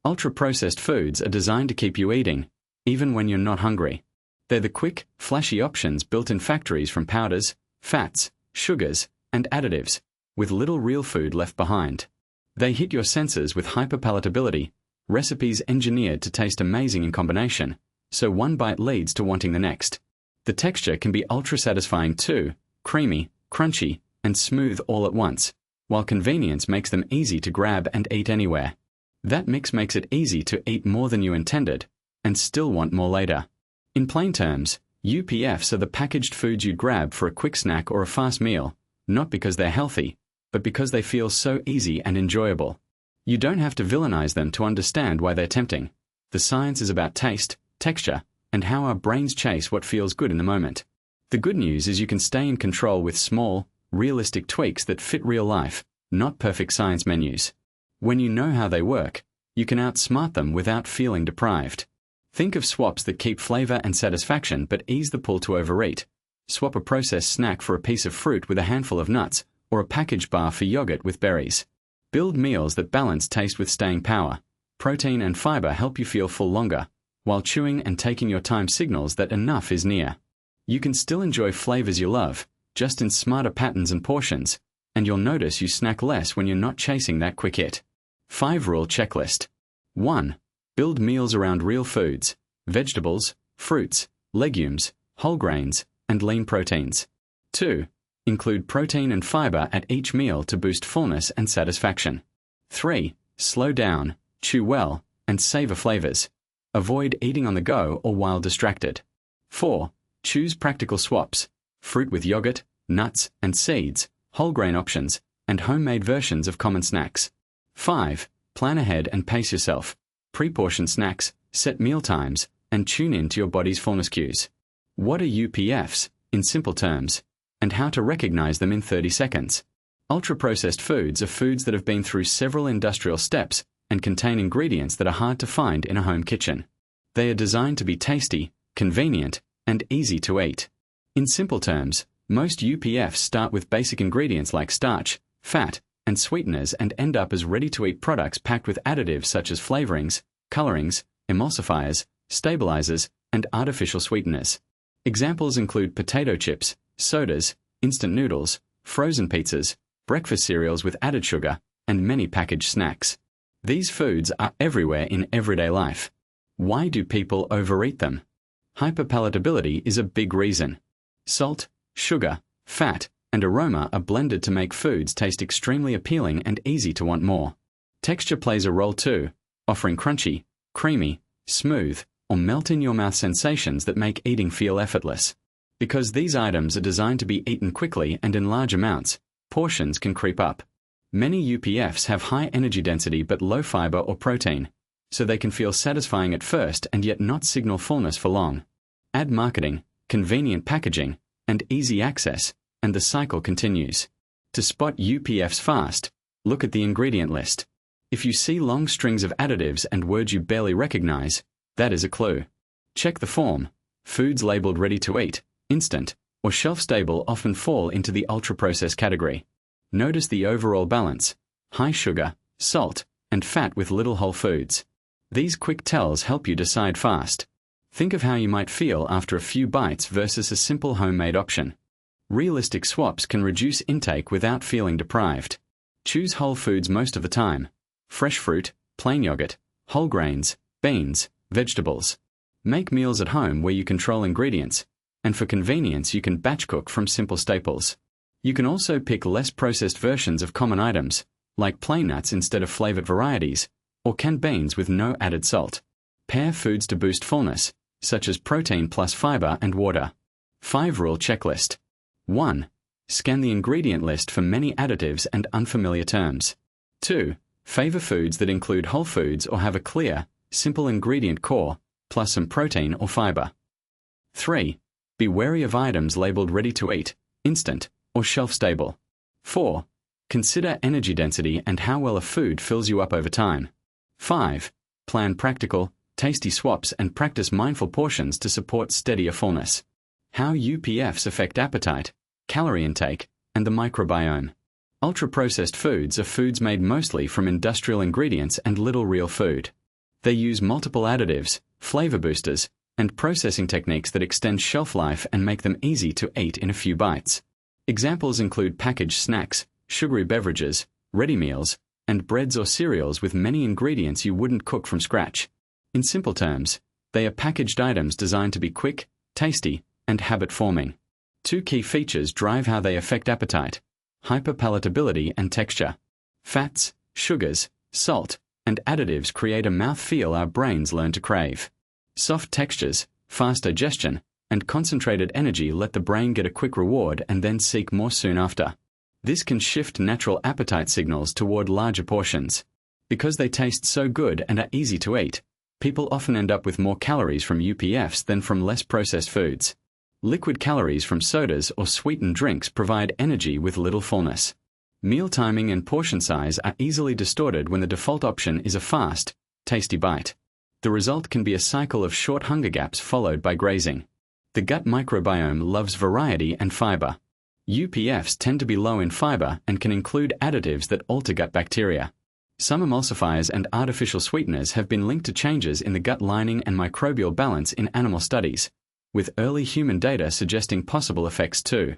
Ultra-processed foods are designed to keep you eating, even when you're not hungry. They're the quick, flashy options built in factories from powders, fats, sugars, and additives, with little real food left behind. They hit your senses with hyperpalatability, recipes engineered to taste amazing in combination, so one bite leads to wanting the next. The texture can be ultra-satisfying too, creamy, crunchy, and smooth all at once, while convenience makes them easy to grab and eat anywhere. That mix makes it easy to eat more than you intended, and still want more later. In plain terms, UPFs are the packaged foods you'd grab for a quick snack or a fast meal, not because they're healthy, but because they feel so easy and enjoyable. You don't have to villainize them to understand why they're tempting. The science is about taste, texture, and how our brains chase what feels good in the moment. The good news is you can stay in control with small, realistic tweaks that fit real life, not perfect science menus. When you know how they work, you can outsmart them without feeling deprived. Think of swaps that keep flavor and satisfaction but ease the pull to overeat. Swap a processed snack for a piece of fruit with a handful of nuts, or a packaged bar for yogurt with berries. Build meals that balance taste with staying power. Protein and fiber help you feel full longer, while chewing and taking your time signals that enough is near. You can still enjoy flavors you love, just in smarter patterns and portions, and you'll notice you snack less when you're not chasing that quick hit. 5-rule checklist. 1. Build meals around real foods, vegetables, fruits, legumes, whole grains, and lean proteins. 2. Include protein and fiber at each meal to boost fullness and satisfaction. 3. Slow down, chew well, and savor flavors. Avoid eating on the go or while distracted. 4. Choose practical swaps, fruit with yogurt, nuts and seeds, whole grain options, and homemade versions of common snacks. 5. Plan ahead and pace yourself. Pre-portion snacks, set meal times, and tune in to your body's fullness cues. What are UPFs, in simple terms, and how to recognize them in 30 seconds? Ultra-processed foods are foods that have been through several industrial steps and contain ingredients that are hard to find in a home kitchen. They are designed to be tasty, convenient, and easy to eat. In simple terms, most UPFs start with basic ingredients like starch, fat, and sweeteners and end up as ready-to-eat products packed with additives such as flavorings, colorings, emulsifiers, stabilizers, and artificial sweeteners. Examples include potato chips, sodas, instant noodles, frozen pizzas, breakfast cereals with added sugar, and many packaged snacks. These foods are everywhere in everyday life. Why do people overeat them? Hyperpalatability is a big reason. Salt, sugar, fat, and aroma are blended to make foods taste extremely appealing and easy to want more. Texture plays a role too, offering crunchy, creamy, smooth, or melt-in-your-mouth sensations that make eating feel effortless. Because these items are designed to be eaten quickly and in large amounts, portions can creep up. Many UPFs have high energy density but low fiber or protein, so they can feel satisfying at first and yet not signal fullness for long. Add marketing, convenient packaging, and easy access, and the cycle continues. To spot UPFs fast, look at the ingredient list. If you see long strings of additives and words you barely recognize, that is a clue. Check the form. Foods labeled ready to eat, instant, or shelf-stable often fall into the ultra-processed category. Notice the overall balance: high sugar, salt, and fat with little whole foods. These quick tells help you decide fast. Think of how you might feel after a few bites versus a simple homemade option. Realistic swaps can reduce intake without feeling deprived. Choose whole foods most of the time: fresh fruit, plain yogurt, whole grains, beans, vegetables. Make meals at home where you control ingredients, and for convenience you can batch cook from simple staples. You can also pick less processed versions of common items, like plain nuts instead of flavored varieties, or canned beans with no added salt. Pair foods to boost fullness, such as protein plus fiber and water. 5-rule checklist. 1. Scan the ingredient list for many additives and unfamiliar terms. 2. Favor foods that include whole foods or have a clear, simple ingredient core, plus some protein or fiber. 3. Be wary of items labeled ready to eat, instant, or shelf-stable. 4. Consider energy density and how well a food fills you up over time. 5. Plan practical, tasty swaps and practice mindful portions to support steadier fullness. How UPFs affect appetite, calorie intake, and the microbiome. Ultra-processed foods are foods made mostly from industrial ingredients and little real food. They use multiple additives, flavor boosters, and processing techniques that extend shelf life and make them easy to eat in a few bites. Examples include packaged snacks, sugary beverages, ready meals, and breads or cereals with many ingredients you wouldn't cook from scratch. In simple terms, they are packaged items designed to be quick, tasty, and habit-forming. Two key features drive how they affect appetite: hyperpalatability and texture. Fats, sugars, salt, and additives create a mouthfeel our brains learn to crave. Soft textures, fast digestion, and concentrated energy let the brain get a quick reward and then seek more soon after. This can shift natural appetite signals toward larger portions. Because they taste so good and are easy to eat, people often end up with more calories from UPFs than from less processed foods. Liquid calories from sodas or sweetened drinks provide energy with little fullness. Meal timing and portion size are easily distorted when the default option is a fast, tasty bite. The result can be a cycle of short hunger gaps followed by grazing. The gut microbiome loves variety and fiber. UPFs tend to be low in fiber and can include additives that alter gut bacteria. Some emulsifiers and artificial sweeteners have been linked to changes in the gut lining and microbial balance in animal studies, with early human data suggesting possible effects too.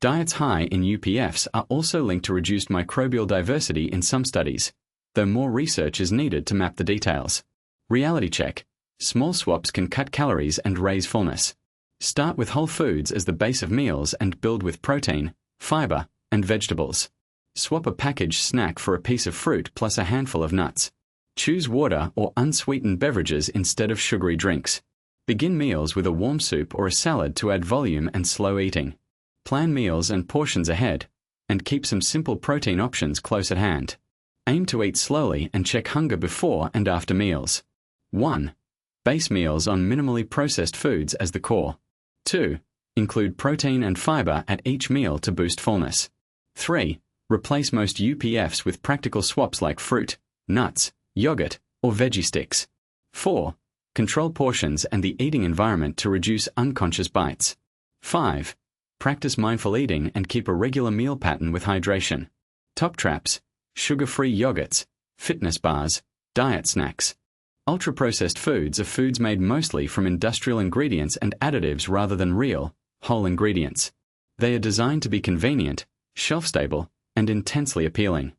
Diets high in UPFs are also linked to reduced microbial diversity in some studies, though more research is needed to map the details. Reality check: small swaps can cut calories and raise fullness. Start with whole foods as the base of meals and build with protein, fiber, and vegetables. Swap a packaged snack for a piece of fruit plus a handful of nuts. Choose water or unsweetened beverages instead of sugary drinks. Begin meals with a warm soup or a salad to add volume and slow eating. Plan meals and portions ahead, and keep some simple protein options close at hand. Aim to eat slowly and check hunger before and after meals. 1. Base meals on minimally processed foods as the core. 2. Include protein and fiber at each meal to boost fullness. 3. Replace most UPFs with practical swaps like fruit, nuts, yogurt, or veggie sticks. 4. Control portions and the eating environment to reduce unconscious bites. 5. Practice mindful eating and keep a regular meal pattern with hydration. Top traps: sugar-free yogurts, fitness bars, diet snacks. Ultra-processed foods are foods made mostly from industrial ingredients and additives rather than real, whole ingredients. They are designed to be convenient, shelf-stable, and intensely appealing.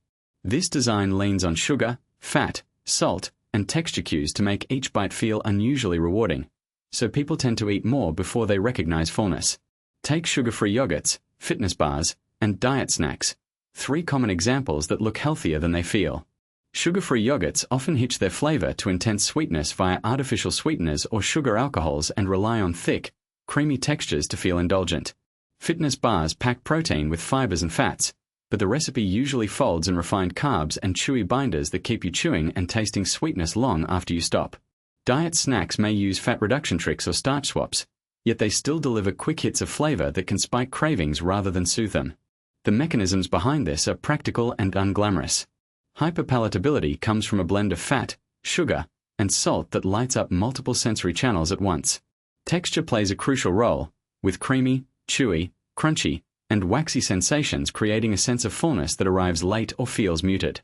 This design leans on sugar, fat, salt, and texture cues to make each bite feel unusually rewarding, so people tend to eat more before they recognize fullness. Take sugar-free yogurts, fitness bars, and diet snacks, 3 common examples that look healthier than they feel. Sugar-free yogurts often hitch their flavor to intense sweetness via artificial sweeteners or sugar alcohols and rely on thick, creamy textures to feel indulgent. Fitness bars pack protein with fibers and fats, but the recipe usually folds in refined carbs and chewy binders that keep you chewing and tasting sweetness long after you stop. Diet snacks may use fat reduction tricks or starch swaps, yet they still deliver quick hits of flavor that can spike cravings rather than soothe them. The mechanisms behind this are practical and unglamorous. Hyperpalatability comes from a blend of fat, sugar, and salt that lights up multiple sensory channels at once. Texture plays a crucial role, with creamy, chewy, crunchy, and waxy sensations creating a sense of fullness that arrives late or feels muted.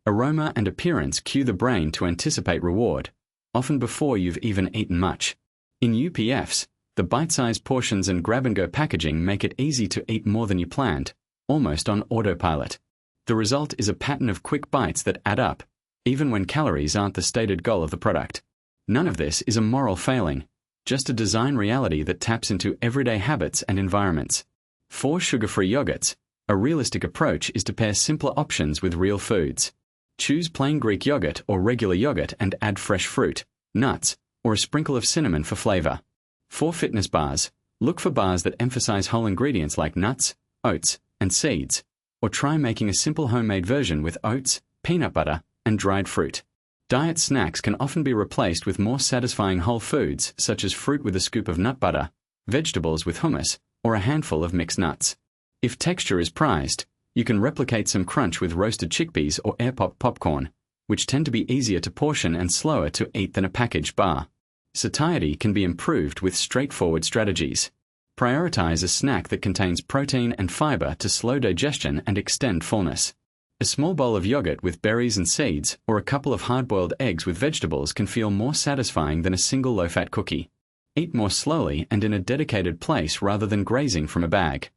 Aroma and appearance cue the brain to anticipate reward, often before you've even eaten much. In UPFs, the bite-sized portions and grab-and-go packaging make it easy to eat more than you planned, almost on autopilot. The result is a pattern of quick bites that add up, even when calories aren't the stated goal of the product. None of this is a moral failing, just a design reality that taps into everyday habits and environments. For sugar-free yogurts, a realistic approach is to pair simpler options with real foods. Choose plain Greek yogurt or regular yogurt and add fresh fruit, nuts, or a sprinkle of cinnamon for flavor. For fitness bars, look for bars that emphasize whole ingredients like nuts, oats, and seeds, or try making a simple homemade version with oats, peanut butter, and dried fruit. Diet snacks can often be replaced with more satisfying whole foods such as fruit with a scoop of nut butter, vegetables with hummus, or a handful of mixed nuts. If texture is prized, you can replicate some crunch with roasted chickpeas or air-popped popcorn, which tend to be easier to portion and slower to eat than a packaged bar. Satiety can be improved with straightforward strategies. Prioritize a snack that contains protein and fiber to slow digestion and extend fullness. A small bowl of yogurt with berries and seeds, or a couple of hard-boiled eggs with vegetables can feel more satisfying than a single low-fat cookie. Eat more slowly and in a dedicated place rather than grazing from a bag.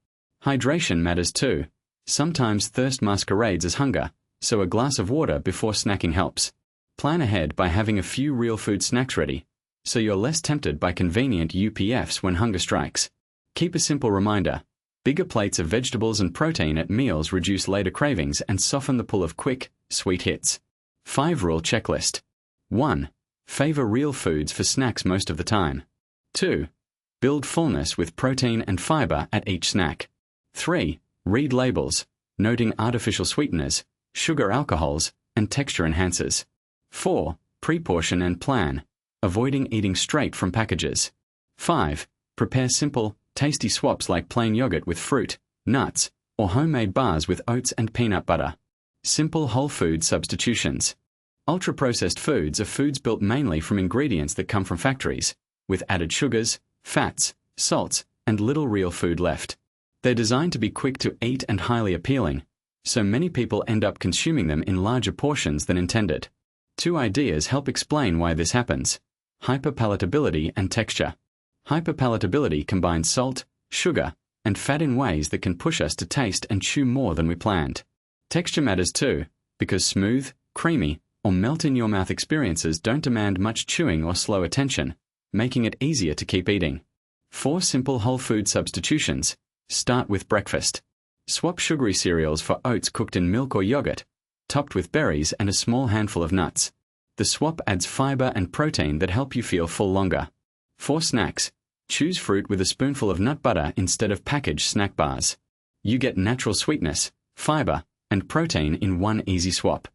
Hydration matters too. Sometimes thirst masquerades as hunger, so a glass of water before snacking helps. Plan ahead by having a few real food snacks ready, so you're less tempted by convenient UPFs when hunger strikes. Keep a simple reminder. Bigger plates of vegetables and protein at meals reduce later cravings and soften the pull of quick, sweet hits. 5-rule checklist. 1. Favor real foods for snacks most of the time. 2. Build fullness with protein and fiber at each snack. 3. Read labels, noting artificial sweeteners, sugar alcohols, and texture enhancers. 4. Pre-portion and plan, avoiding eating straight from packages. 5. Prepare simple, tasty swaps like plain yogurt with fruit, nuts, or homemade bars with oats and peanut butter. Simple whole food substitutions. Ultra-processed foods are foods built mainly from ingredients that come from factories, with added sugars, fats, salts, and little real food left. They're designed to be quick to eat and highly appealing, so many people end up consuming them in larger portions than intended. 2 ideas help explain why this happens. Hyperpalatability and texture. Hyperpalatability combines salt, sugar, and fat in ways that can push us to taste and chew more than we planned. Texture matters too, because smooth, creamy, or melt-in-your-mouth experiences don't demand much chewing or slow attention, making it easier to keep eating. 4 simple whole food substitutions. Start with breakfast. Swap sugary cereals for oats cooked in milk or yogurt, topped with berries and a small handful of nuts. The swap adds fiber and protein that help you feel full longer. 4 snacks. Choose fruit with a spoonful of nut butter instead of packaged snack bars. You get natural sweetness, fiber, and protein in one easy swap.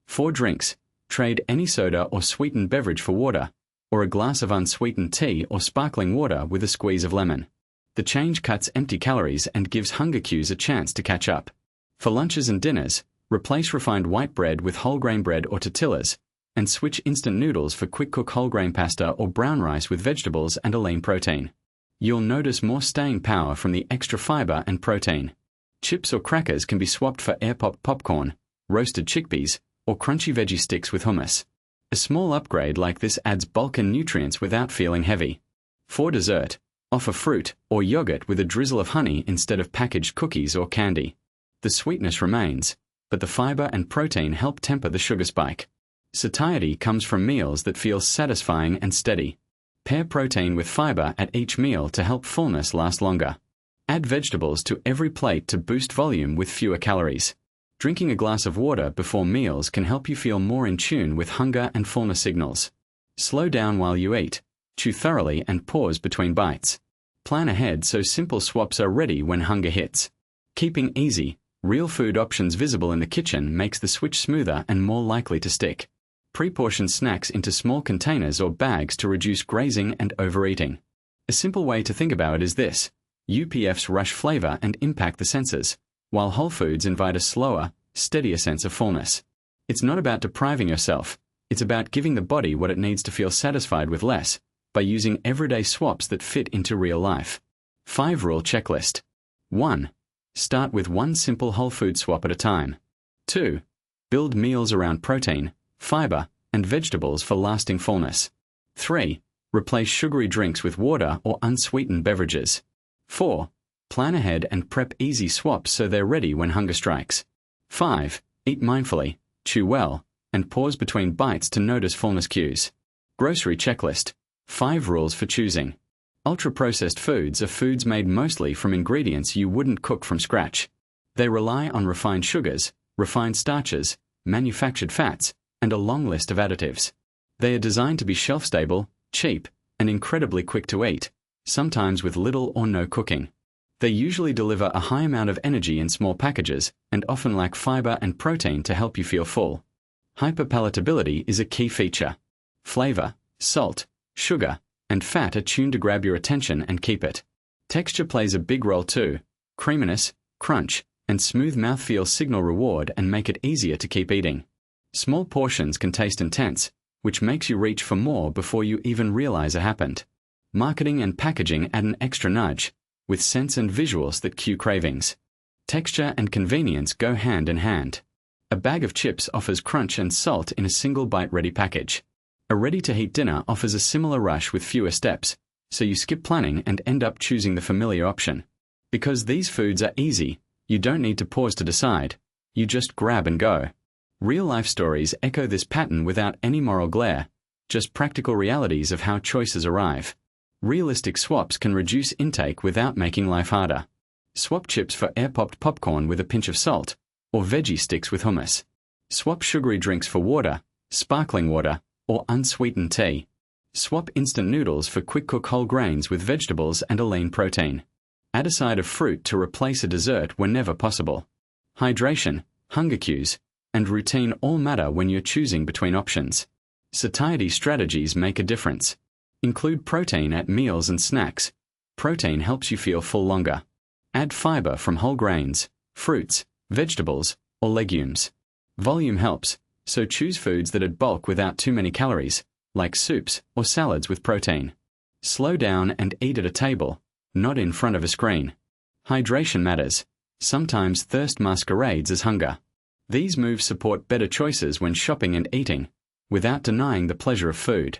4 drinks. Trade any soda or sweetened beverage for water, or a glass of unsweetened tea or sparkling water with a squeeze of lemon. The change cuts empty calories and gives hunger cues a chance to catch up. For lunches and dinners, replace refined white bread with whole grain bread or tortillas, and switch instant noodles for quick-cook whole grain pasta or brown rice with vegetables and a lean protein. You'll notice more staying power from the extra fiber and protein. Chips or crackers can be swapped for air-popped popcorn, roasted chickpeas, or crunchy veggie sticks with hummus. A small upgrade like this adds bulk and nutrients without feeling heavy. For dessert, offer fruit or yogurt with a drizzle of honey instead of packaged cookies or candy. The sweetness remains, but the fiber and protein help temper the sugar spike. Satiety comes from meals that feel satisfying and steady. Pair protein with fiber at each meal to help fullness last longer. Add vegetables to every plate to boost volume with fewer calories. Drinking a glass of water before meals can help you feel more in tune with hunger and fullness signals. Slow down while you eat. Chew thoroughly and pause between bites. Plan ahead so simple swaps are ready when hunger hits. Keeping easy, real food options visible in the kitchen makes the switch smoother and more likely to stick. Pre-portion snacks into small containers or bags to reduce grazing and overeating. A simple way to think about it is this. UPFs rush flavor and impact the senses, while whole foods invite a slower, steadier sense of fullness. It's not about depriving yourself. It's about giving the body what it needs to feel satisfied with less, by using everyday swaps that fit into real life. 5-rule checklist. 1. Start with one simple whole food swap at a time. 2. Build meals around protein, fiber, and vegetables for lasting fullness. 3. Replace sugary drinks with water or unsweetened beverages. 4. Plan ahead and prep easy swaps so they're ready when hunger strikes. 5. Eat mindfully, chew well, and pause between bites to notice fullness cues. Grocery checklist. 5 rules for choosing. Ultra-processed foods are foods made mostly from ingredients you wouldn't cook from scratch. They rely on refined sugars, refined starches, manufactured fats, and a long list of additives. They are designed to be shelf-stable, cheap, and incredibly quick to eat, sometimes with little or no cooking. They usually deliver a high amount of energy in small packages and often lack fiber and protein to help you feel full. Hyperpalatability is a key feature. Flavor, salt, sugar, and fat are tuned to grab your attention and keep it. Texture plays a big role too. Creaminess, crunch, and smooth mouthfeel signal reward and make it easier to keep eating. Small portions can taste intense, which makes you reach for more before you even realize it happened. Marketing and packaging add an extra nudge, with scents and visuals that cue cravings. Texture and convenience go hand in hand. A bag of chips offers crunch and salt in a single bite-ready package. A ready-to-heat dinner offers a similar rush with fewer steps, so you skip planning and end up choosing the familiar option. Because these foods are easy, you don't need to pause to decide. You just grab and go. Real-life stories echo this pattern without any moral glare, just practical realities of how choices arrive. Realistic swaps can reduce intake without making life harder. Swap chips for air-popped popcorn with a pinch of salt, or veggie sticks with hummus. Swap sugary drinks for water, sparkling water, or unsweetened tea. Swap instant noodles for quick-cook whole grains with vegetables and a lean protein. Add a side of fruit to replace a dessert whenever possible. Hydration, hunger cues, and routine all matter when you're choosing between options. Satiety strategies make a difference. Include protein at meals and snacks. Protein helps you feel full longer. Add fiber from whole grains, fruits, vegetables, or legumes. Volume helps, so choose foods that add bulk without too many calories, like soups or salads with protein. Slow down and eat at a table, not in front of a screen. Hydration matters. Sometimes thirst masquerades as hunger. These moves support better choices when shopping and eating, without denying the pleasure of food.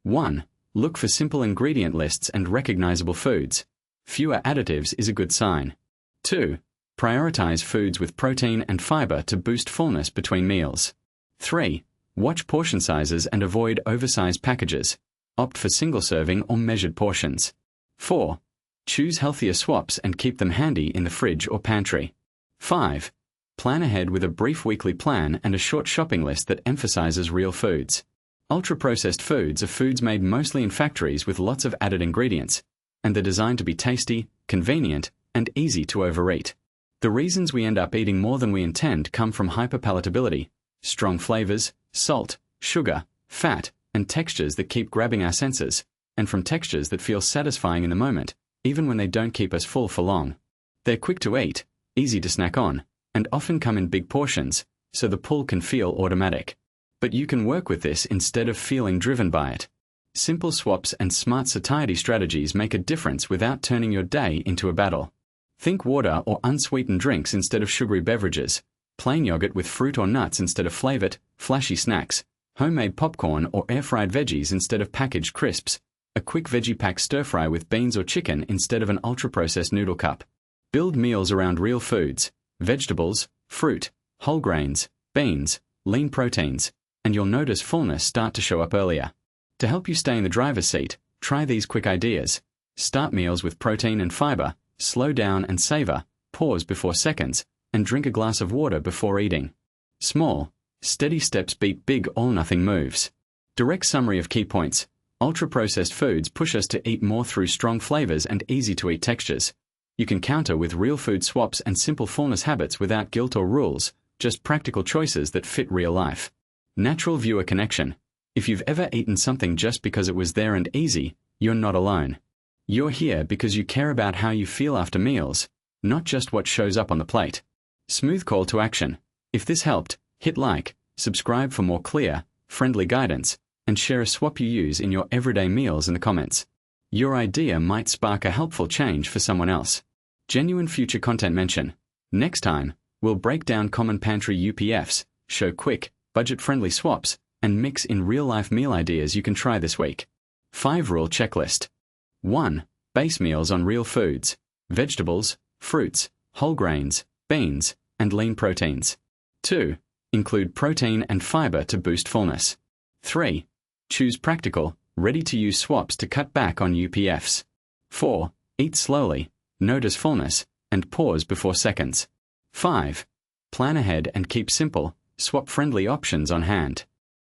1. Look for simple ingredient lists and recognizable foods. Fewer additives is a good sign. 2. Prioritize foods with protein and fiber to boost fullness between meals. 3. Watch portion sizes and avoid oversized packages. Opt for single-serving or measured portions. 4. Choose healthier swaps and keep them handy in the fridge or pantry. 5. Plan ahead with a brief weekly plan and a short shopping list that emphasizes real foods. Ultra-processed foods are foods made mostly in factories with lots of added ingredients, and they're designed to be tasty, convenient, and easy to overeat. The reasons we end up eating more than we intend come from hyperpalatability, strong flavors, salt, sugar, fat, and textures that keep grabbing our senses, and from textures that feel satisfying in the moment, even when they don't keep us full for long. They're quick to eat, easy to snack on, and often come in big portions, so the pull can feel automatic. But you can work with this instead of feeling driven by it. Simple swaps and smart satiety strategies make a difference without turning your day into a battle. Think water or unsweetened drinks instead of sugary beverages, plain yogurt with fruit or nuts instead of flavored, flashy snacks, homemade popcorn or air-fried veggies instead of packaged crisps, a quick veggie pack stir-fry with beans or chicken instead of an ultra-processed noodle cup. Build meals around real foods, vegetables, fruit, whole grains, beans, lean proteins, and you'll notice fullness start to show up earlier. To help you stay in the driver's seat, try these quick ideas. Start meals with protein and fiber, slow down and savor, pause before seconds, and drink a glass of water before eating. Small, steady steps beat big all-nothing moves. Direct summary of key points. Ultra-processed foods push us to eat more through strong flavors and easy-to-eat textures. You can counter with real food swaps and simple fullness habits without guilt or rules, just practical choices that fit real life. Natural viewer connection. If you've ever eaten something just because it was there and easy, you're not alone. You're here because you care about how you feel after meals, not just what shows up on the plate. Smooth call to action. If this helped, hit like, subscribe for more clear, friendly guidance, and share a swap you use in your everyday meals in the comments. Your idea might spark a helpful change for someone else. Genuine future content mention. Next time, we'll break down common pantry UPFs, show quick, budget-friendly swaps, and mix in real-life meal ideas you can try this week. 5-rule checklist. 1. Base meals on real foods, vegetables, fruits, whole grains, beans, and lean proteins. 2. Include protein and fiber to boost fullness. 3. Choose practical, ready-to-use swaps to cut back on UPFs. 4. Eat slowly, notice fullness, and pause before seconds. 5. Plan ahead and keep simple, swap-friendly options on hand.